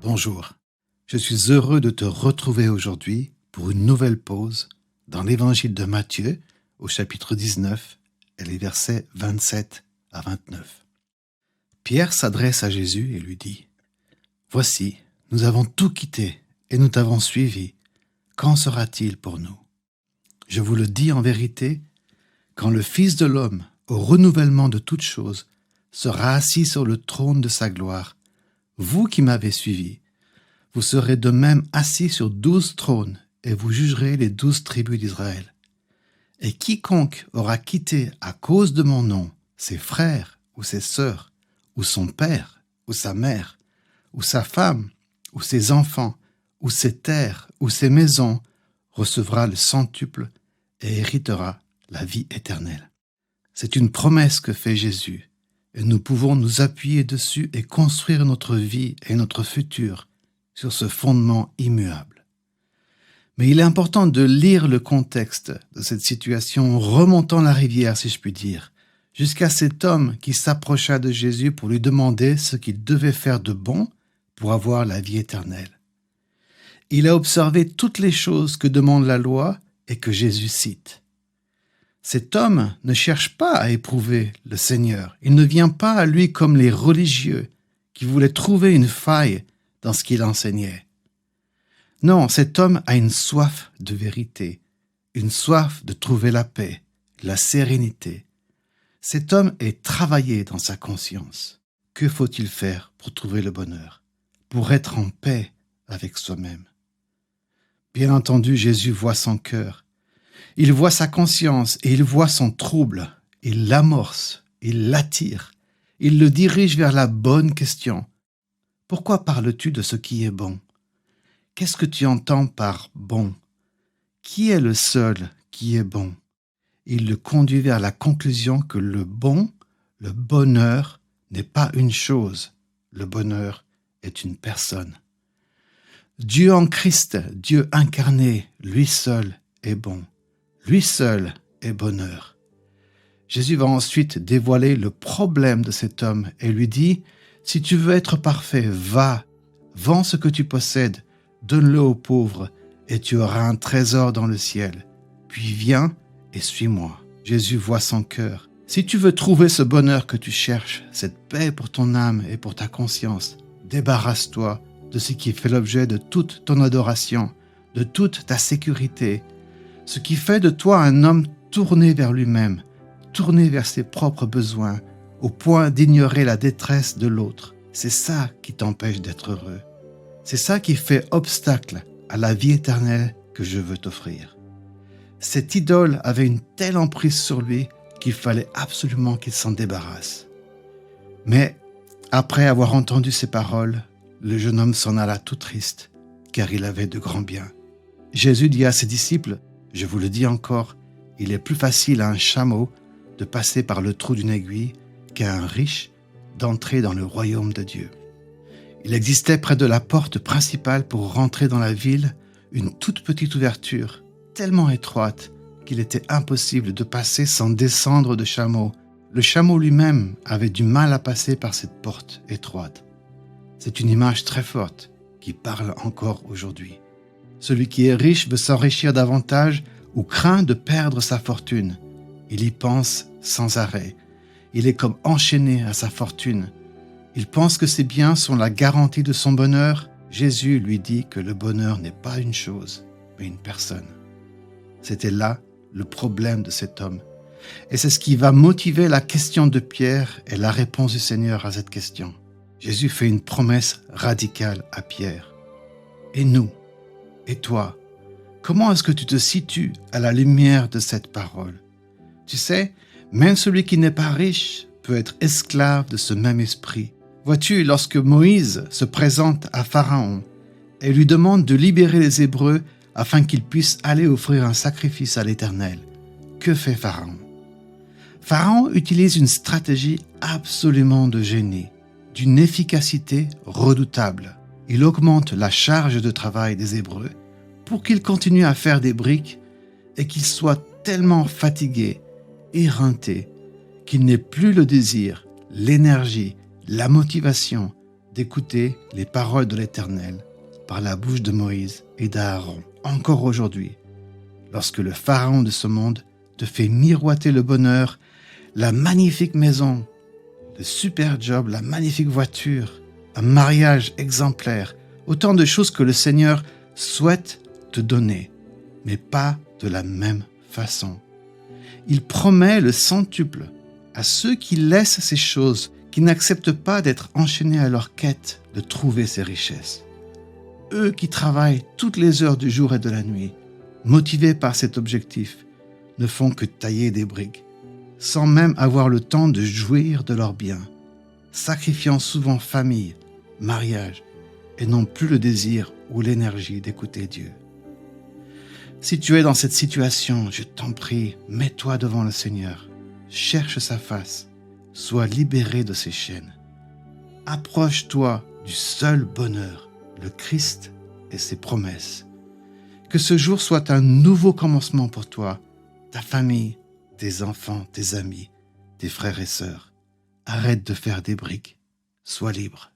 Bonjour, je suis heureux de te retrouver aujourd'hui pour une nouvelle pause dans l'évangile de Matthieu au chapitre 19 et les versets 27 à 29. Pierre s'adresse à Jésus et lui dit : « Voici, nous avons tout quitté et nous t'avons suivi. Qu'en sera-t-il pour nous ? Je vous le dis en vérité, quand le Fils de l'homme, au renouvellement de toutes choses, sera assis sur le trône de sa gloire, vous qui m'avez suivi, vous serez de même assis sur 12 trônes et vous jugerez les 12 tribus d'Israël. Et quiconque aura quitté à cause de mon nom ses frères ou ses sœurs, ou son père ou sa mère, ou sa femme, ou ses enfants, ou ses terres, ou ses maisons, recevra le centuple et héritera la vie éternelle. » C'est une promesse que fait Jésus, et nous pouvons nous appuyer dessus et construire notre vie et notre futur sur ce fondement immuable. Mais il est important de lire le contexte de cette situation en remontant la rivière, si je puis dire, jusqu'à cet homme qui s'approcha de Jésus pour lui demander ce qu'il devait faire de bon pour avoir la vie éternelle. Il a observé toutes les choses que demande la loi et que Jésus cite. Cet homme ne cherche pas à éprouver le Seigneur. Il ne vient pas à lui comme les religieux qui voulaient trouver une faille dans ce qu'il enseignait. Non, cet homme a une soif de vérité, une soif de trouver la paix, la sérénité. Cet homme est travaillé dans sa conscience. Que faut-il faire pour trouver le bonheur, pour être en paix avec soi-même ? Bien entendu, Jésus voit son cœur. Il voit sa conscience et il voit son trouble. Il l'amorce, il l'attire, il le dirige vers la bonne question. Pourquoi parles-tu de ce qui est bon ? Qu'est-ce que tu entends par bon ? Qui est le seul qui est bon ? Il le conduit vers la conclusion que le bon, le bonheur, n'est pas une chose. Le bonheur est une personne. Dieu en Christ, Dieu incarné, lui seul est bon. Lui seul est bonheur. Jésus va ensuite dévoiler le problème de cet homme et lui dit : « Si tu veux être parfait, va, vends ce que tu possèdes, donne-le aux pauvres et tu auras un trésor dans le ciel. Puis viens et suis-moi. » Jésus voit son cœur. Si tu veux trouver ce bonheur que tu cherches, cette paix pour ton âme et pour ta conscience, débarrasse-toi de ce qui fait l'objet de toute ton adoration, de toute ta sécurité, ce qui fait de toi un homme tourné vers lui-même, tourné vers ses propres besoins, au point d'ignorer la détresse de l'autre. C'est ça qui t'empêche d'être heureux. C'est ça qui fait obstacle à la vie éternelle que je veux t'offrir. Cette idole avait une telle emprise sur lui qu'il fallait absolument qu'il s'en débarrasse. Mais après avoir entendu ces paroles, le jeune homme s'en alla tout triste, car il avait de grands biens. Jésus dit à ses disciples : « Je vous le dis encore, il est plus facile à un chameau de passer par le trou d'une aiguille qu'à un riche d'entrer dans le royaume de Dieu. » Il existait près de la porte principale pour rentrer dans la ville une toute petite ouverture, tellement étroite qu'il était impossible de passer sans descendre de chameau. Le chameau lui-même avait du mal à passer par cette porte étroite. C'est une image très forte qui parle encore aujourd'hui. Celui qui est riche veut s'enrichir davantage ou craint de perdre sa fortune. Il y pense sans arrêt. Il est comme enchaîné à sa fortune. Il pense que ses biens sont la garantie de son bonheur. Jésus lui dit que le bonheur n'est pas une chose, mais une personne. C'était là le problème de cet homme. Et c'est ce qui va motiver la question de Pierre et la réponse du Seigneur à cette question. Jésus fait une promesse radicale à Pierre. Et nous ? Et toi, comment est-ce que tu te situes à la lumière de cette parole ? Tu sais, même celui qui n'est pas riche peut être esclave de ce même esprit. Vois-tu, lorsque Moïse se présente à Pharaon et lui demande de libérer les Hébreux afin qu'ils puissent aller offrir un sacrifice à l'Éternel, que fait Pharaon ? Pharaon utilise une stratégie absolument de génie, d'une efficacité redoutable. Il augmente la charge de travail des Hébreux pour qu'ils continuent à faire des briques et qu'ils soient tellement fatigués, éreintés, qu'ils n'aient plus le désir, l'énergie, la motivation d'écouter les paroles de l'Éternel par la bouche de Moïse et d'Aaron, encore aujourd'hui, lorsque le pharaon de ce monde te fait miroiter le bonheur, la magnifique maison, le super job, la magnifique voiture, un mariage exemplaire, autant de choses que le Seigneur souhaite te donner, mais pas de la même façon. Il promet le centuple à ceux qui laissent ces choses, qui n'acceptent pas d'être enchaînés à leur quête de trouver ces richesses. Eux qui travaillent toutes les heures du jour et de la nuit, motivés par cet objectif, ne font que tailler des briques, sans même avoir le temps de jouir de leurs biens, sacrifiant souvent famille, mariage, et n'ont plus le désir ou l'énergie d'écouter Dieu. Si tu es dans cette situation, je t'en prie, mets-toi devant le Seigneur, cherche sa face, sois libéré de ses chaînes. Approche-toi du seul bonheur, le Christ et ses promesses. Que ce jour soit un nouveau commencement pour toi, ta famille, tes enfants, tes amis, tes frères et sœurs. Arrête de faire des briques, sois libre.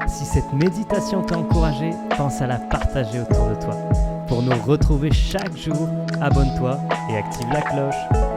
Si cette méditation t'a encouragé, pense à la partager autour de toi. Pour nous retrouver chaque jour, abonne-toi et active la cloche.